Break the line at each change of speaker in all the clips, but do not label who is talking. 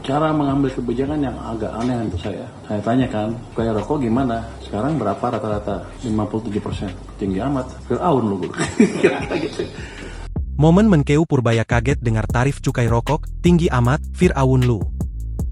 cara mengambil kebijakan yang agak aneh untuk saya. Saya tanya kan, kayak rokok gimana? Sekarang berapa rata-rata? 57%. Tinggi amat. Fir'aun lu.
Momen Menkeu Purbaya kaget dengar tarif cukai rokok, tinggi amat, Fir'aun lu.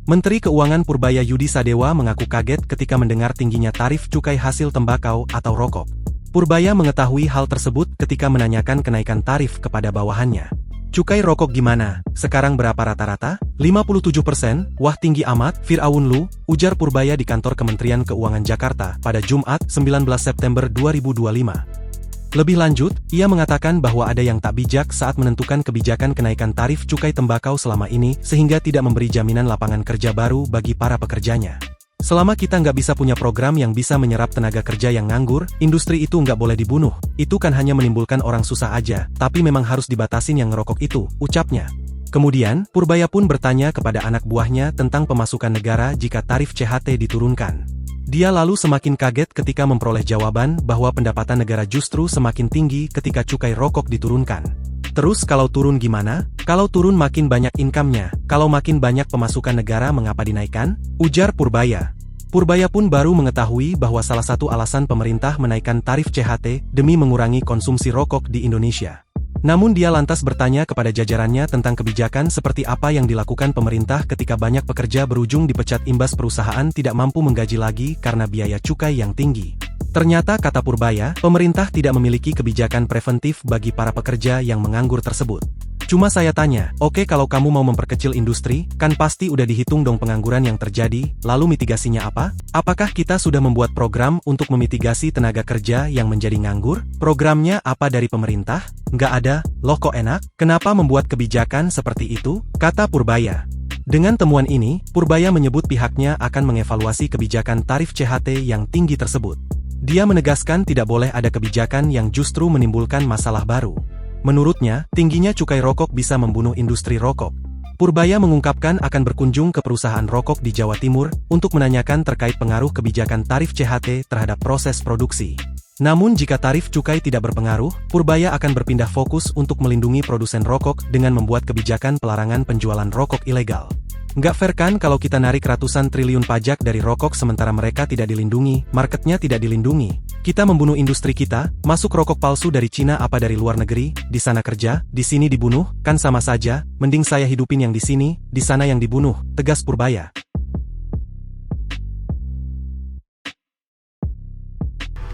Menteri Keuangan Purbaya Yudi Sadewa mengaku kaget ketika mendengar tingginya tarif cukai hasil tembakau atau rokok. Purbaya mengetahui hal tersebut ketika menanyakan kenaikan tarif kepada bawahannya. Cukai rokok gimana? Sekarang berapa rata-rata? 57%, wah tinggi amat, Fir'aun lu, ujar Purbaya di kantor Kementerian Keuangan Jakarta pada Jumat 19 September 2025. Lebih lanjut, ia mengatakan bahwa ada yang tak bijak saat menentukan kebijakan kenaikan tarif cukai tembakau selama ini sehingga tidak memberi jaminan lapangan kerja baru bagi para pekerjanya. Selama kita nggak bisa punya program yang bisa menyerap tenaga kerja yang nganggur, industri itu nggak boleh dibunuh. Itu kan hanya menimbulkan orang susah aja, tapi memang harus dibatasin yang ngerokok itu, ucapnya. Kemudian, Purbaya pun bertanya kepada anak buahnya tentang pemasukan negara jika tarif CHT diturunkan. Dia lalu semakin kaget ketika memperoleh jawaban bahwa pendapatan negara justru semakin tinggi ketika cukai rokok diturunkan. Terus kalau turun gimana? Kalau turun makin banyak income-nya, kalau makin banyak pemasukan negara mengapa dinaikkan? Ujar Purbaya. Purbaya pun baru mengetahui bahwa salah satu alasan pemerintah menaikkan tarif CHT demi mengurangi konsumsi rokok di Indonesia. Namun dia lantas bertanya kepada jajarannya tentang kebijakan seperti apa yang dilakukan pemerintah ketika banyak pekerja berujung dipecat imbas perusahaan tidak mampu menggaji lagi karena biaya cukai yang tinggi. Ternyata kata Purbaya, pemerintah tidak memiliki kebijakan preventif bagi para pekerja yang menganggur tersebut. Cuma saya tanya, oke kalau kamu mau memperkecil industri, kan pasti udah dihitung dong pengangguran yang terjadi, lalu mitigasinya apa? Apakah kita sudah membuat program untuk memitigasi tenaga kerja yang menjadi nganggur? Programnya apa dari pemerintah? Nggak ada, loh kok enak? Kenapa membuat kebijakan seperti itu? Kata Purbaya. Dengan temuan ini, Purbaya menyebut pihaknya akan mengevaluasi kebijakan tarif CHT yang tinggi tersebut. Dia menegaskan tidak boleh ada kebijakan yang justru menimbulkan masalah baru. Menurutnya, tingginya cukai rokok bisa membunuh industri rokok. Purbaya mengungkapkan akan berkunjung ke perusahaan rokok di Jawa Timur untuk menanyakan terkait pengaruh kebijakan tarif CHT terhadap proses produksi. Namun jika tarif cukai tidak berpengaruh, Purbaya akan berpindah fokus untuk melindungi produsen rokok dengan membuat kebijakan pelarangan penjualan rokok ilegal. Nggak fair kan kalau kita narik ratusan triliun pajak dari rokok sementara mereka tidak dilindungi, marketnya tidak dilindungi. Kita membunuh industri kita, masuk rokok palsu dari Cina apa dari luar negeri, di sana kerja, di sini dibunuh, kan sama saja, mending saya hidupin yang di sini, di sana yang dibunuh, tegas Purbaya.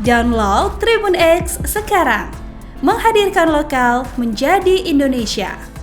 Download Tribun X sekarang, menghadirkan lokal menjadi Indonesia.